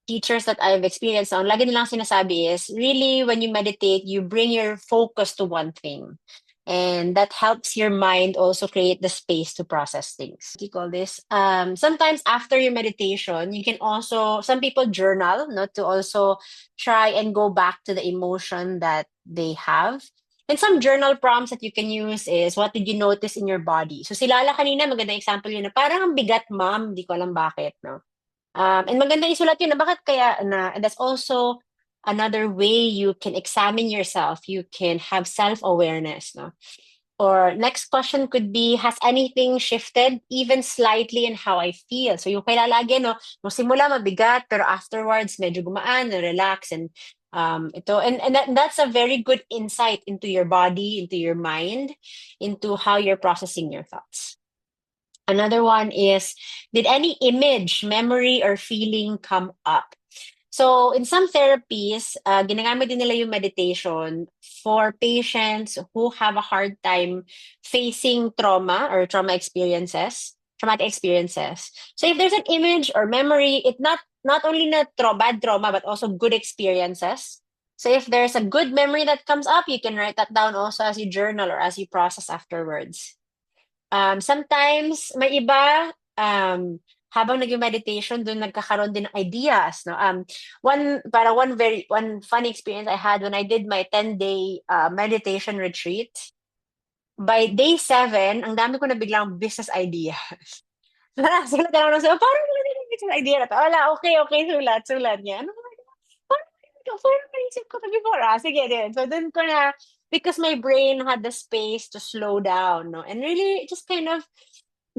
teachers that I've experienced on, lagi nilang sinasabi is really when you meditate, you bring your focus to one thing. And that helps your mind also create the space to process things. What do you call this? Sometimes after your meditation, you can also, some people journal, not to also try and go back to the emotion that they have. And some journal prompts that you can use is, what did you notice in your body? So si Lala kanina, maganda example yun na parang ang bigat, ma'am, di ko alam bakit, no? And maganda isulat yun na bakit kaya na, and that's also another way you can examine yourself. You can have self-awareness, no? Or next question could be, has anything shifted even slightly in how I feel? So yung kaya lagi, no, nung simula mabigat, pero afterwards medyo gumaan, relax, and that's a very good insight into your body, into your mind, into how you're processing your thoughts. Another one is, did any image, memory, or feeling come up? So in some therapies, ginagamit din nila yung meditation for patients who have a hard time facing trauma or traumatic experiences. So if there's an image or memory, it not only bad trauma, but also good experiences. So if there's a good memory that comes up, you can write that down also as you journal or as you process afterwards. Sometimes may iba, habang nag-meditation, doon nagkakaroon din ng ideas, no? One funny experience I had when I did my 10-day meditation retreat. By day 7, ang dami ko na biglang business ideas. Sulat na lang sa, parang wala na business idea na to. Wala, okay, sulat niya. Ano ba? Parang naisip ko to before, sige din. So dun ko na, because my brain had the space to slow down, no? And really just kind of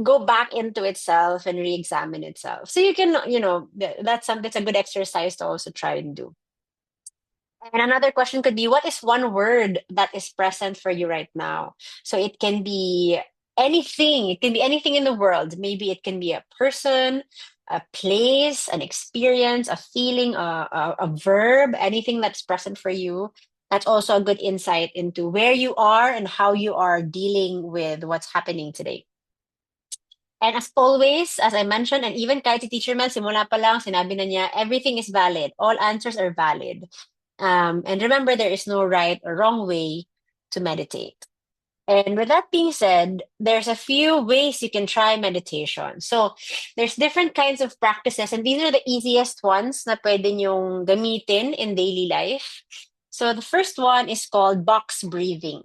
go back into itself and re-examine itself. So you can, that's a good exercise to also try and do. And another question could be, what is one word that is present for you right now? So it can be anything. It can be anything in the world. Maybe it can be a person, a place, an experience, a feeling, a verb, anything that's present for you. That's also a good insight into where you are and how you are dealing with what's happening today. And as always, as I mentioned, and even kahit si Teacher Mel, simula pa lang, sinabi na niya, everything is valid. All answers are valid. And remember, there is no right or wrong way to meditate. And with that being said, there's a few ways you can try meditation. So there's different kinds of practices, and these are the easiest ones na pwede nyong gamitin in daily life. So the first one is called box breathing.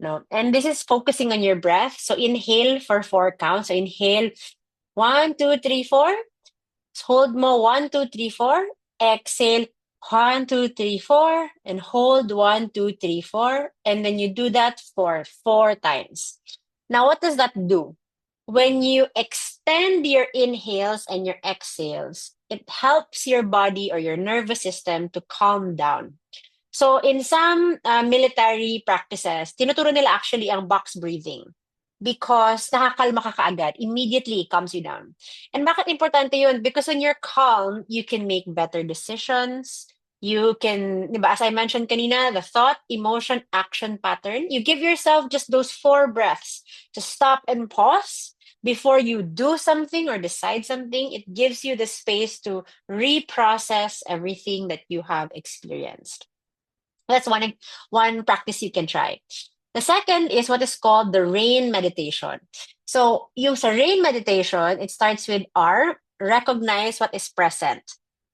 No, and this is focusing on your breath. So inhale for 4 counts. So inhale 1, 2, 3, 4. Hold mo 1, 2, 3, 4. Exhale 1, 2, 3, 4, and hold 1, 2, 3, 4. And then you do that for 4 times. Now, what does that do? When you extend your inhales and your exhales, it helps your body or your nervous system to calm down. So in some military practices, tinuturo nila actually ang box breathing because nakakalma ka kaagad. Immediately, it calms you down. And bakit importante yun? Because when you're calm, you can make better decisions. You can, diba, as I mentioned kanina, the thought, emotion, action pattern, you give yourself just those 4 breaths to stop and pause before you do something or decide something. It gives you the space to reprocess everything that you have experienced. That's one practice you can try. The second is what is called the rain meditation. So yung sa rain meditation, it starts with R, recognize what is present.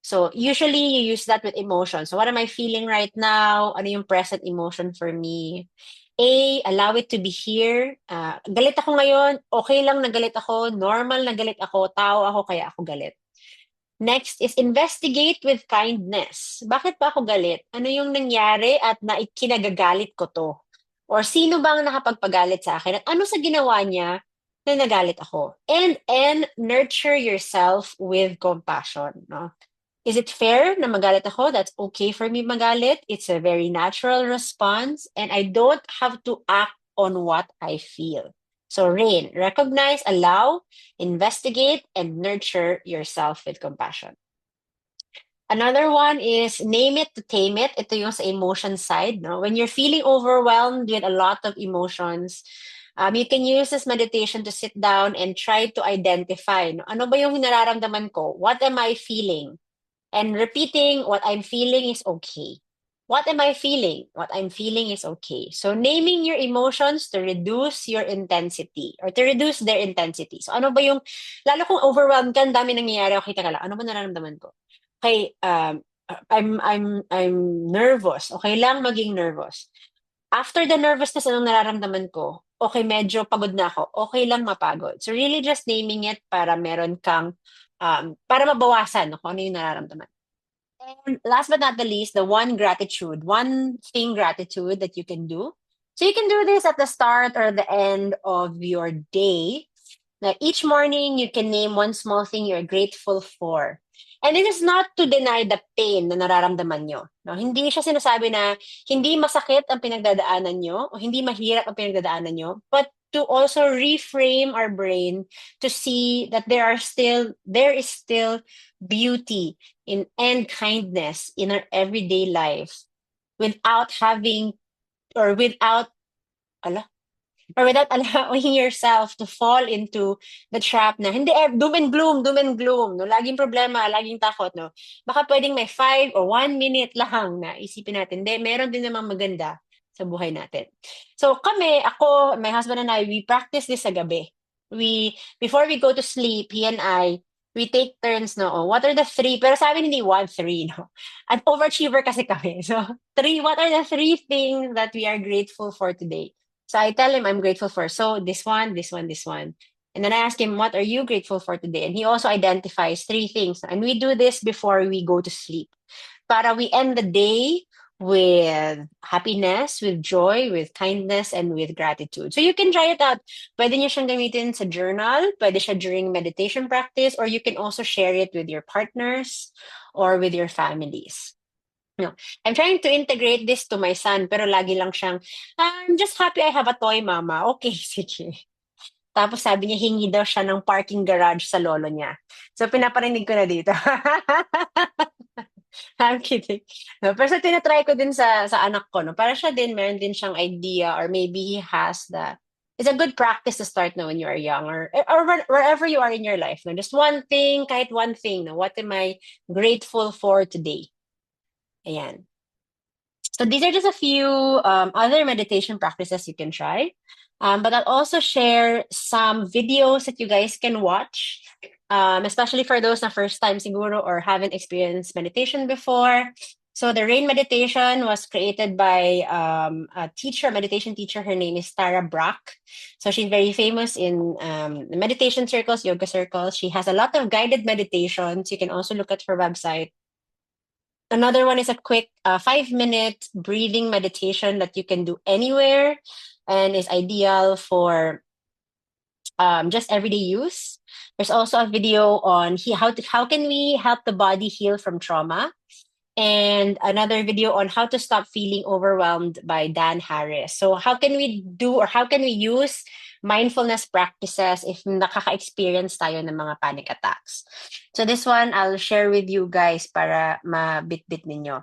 So usually you use that with emotion. So what am I feeling right now? Ano yung present emotion for me? A, allow it to be here. Galit ako ngayon, okay lang na galit ako, normal na galit ako, tao ako kaya ako galit. Next is investigate with kindness. Bakit ba ako galit? Ano yung nangyari at kinagagalit ko to? Or sino bang nakapagpagalit sa akin? At ano sa ginawa niya na nagalit ako? And nurture yourself with compassion. No? Is it fair na magalit ako? That's okay for me magalit. It's a very natural response. And I don't have to act on what I feel. So RAIN, recognize, allow, investigate, and nurture yourself with compassion. Another one is name it to tame it. Ito yung sa emotion side, no? When you're feeling overwhelmed with a lot of emotions, you can use this meditation to sit down and try to identify, no? Ano ba yung nararamdaman ko? What am I feeling? And repeating what I'm feeling is okay. What am I feeling? What I'm feeling is okay. So naming your emotions to reduce your intensity or to reduce their intensity. So ano ba yung, lalo kung overwhelmed ka, ang dami nangyayari, okay, teka lang, ano ba nararamdaman ko? Okay, I'm nervous. Okay lang maging nervous. After the nervousness, anong nararamdaman ko? Okay, medyo pagod na ako. Okay lang mapagod. So really just naming it para meron kang, para mabawasan no, kung ano yung nararamdaman. And last but not the least, the one thing gratitude that you can do. So you can do this at the start or the end of your day. Now, each morning, you can name one small thing you're grateful for. And it is not to deny the pain na nararamdaman nyo. No? Hindi siya sinasabi na hindi masakit ang pinagdadaanan nyo o hindi mahirap ang pinagdadaanan nyo, but to also reframe our brain to see that there is still beauty in and kindness in our everyday life without having or without ala, or without allowing yourself to fall into the trap na hindi doom and gloom, no? Laging problema, laging takot, no? Baka pwedeng may 5 or 1 minute lang na isipin natin, hindi, meron din namang maganda sa buhay natin. So my husband and I, we practice this sa gabi. Before we go to sleep, he and I, we take turns, no? Oh, what are the three? Pero sa amin, hindi one, three, no? An overachiever kasi kami. So, what are the three things that we are grateful for today? So I tell him I'm grateful for this one, this one, this one. And then I ask him, what are you grateful for today? And he also identifies three things. And we do this before we go to sleep. Para we end the day with happiness, with joy, with kindness, and with gratitude. So you can try it out. Pwede niyo siyang gamitin sa journal, pwede siya during meditation practice, or you can also share it with your partners or with your families. No. I'm trying to integrate this to my son, pero lagi lang siyang, I'm just happy I have a toy, mama. Okay, sige. Tapos sabi niya, hingi daw siya ng parking garage sa lolo niya. So, pinaparinig ko na dito. I'm kidding. No, pero sa tinatry ko din sa anak ko, no, para siya din, meron din siyang idea or maybe he has it's a good practice to start now when you are young or wherever you are in your life. No? Just one thing, kahit one thing. No? What am I grateful for today? Ayan. So these are just a few other meditation practices you can try. But I'll also share some videos that you guys can watch, especially for those na first time siguro or haven't experienced meditation before. So the Rain meditation was created by a meditation teacher. Her name is Tara Brach. So she's very famous in meditation circles, yoga circles. She has a lot of guided meditations. You can also look at her website. Another one is a quick 5-minute breathing meditation that you can do anywhere and is ideal for just everyday use. There's also a video on how can we help the body heal from trauma, and another video on how to stop feeling overwhelmed by Dan Harris. So how can we use mindfulness practices if nakaka-experience tayo ng mga panic attacks? So this one, I'll share with you guys para mabit-bit ninyo.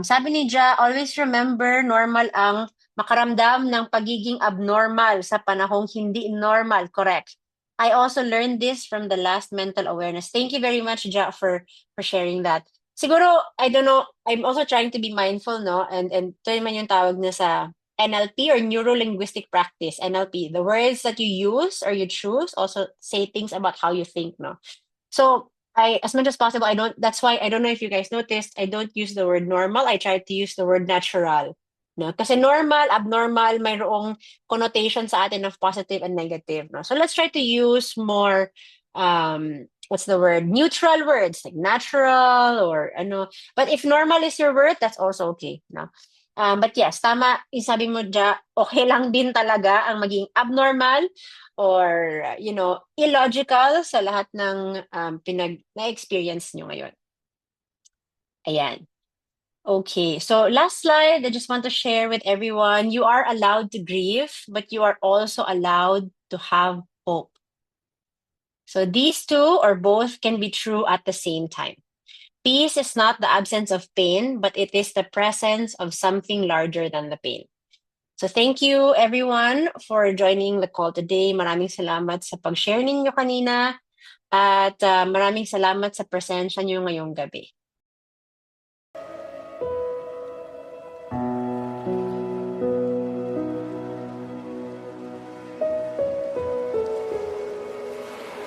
Sabi ni Ja, always remember, normal ang makaramdam ng pagiging abnormal sa panahong hindi normal. Correct. I also learned this from the last mental awareness. Thank you very much, Ja, for sharing that. Siguro, I don't know, I'm also trying to be mindful, no? And ito naman yung tawag na sa NLP or Neuro-Linguistic Practice, NLP. The words that you use or you choose also say things about how you think, no? So, as much as possible, that's why I don't know if you guys noticed, I don't use the word normal. I try to use the word natural. No? Kasi normal, abnormal, mayroong connotation sa atin of positive and negative. No? So let's try to use more, what's the word? Neutral words like natural or ano. But if normal is your word, that's also okay. No? But yes, tama, sabi mo dyan, okay lang din talaga ang maging abnormal or illogical sa lahat ng na-experience nyo ngayon. Ayan. Okay, so last slide, I just want to share with everyone, you are allowed to grieve, but you are also allowed to have hope. So these two or both can be true at the same time. Peace is not the absence of pain, but it is the presence of something larger than the pain. So thank you everyone for joining the call today. Maraming salamat sa pag-share ninyo kanina at maraming salamat sa presensya niyo ngayong gabi.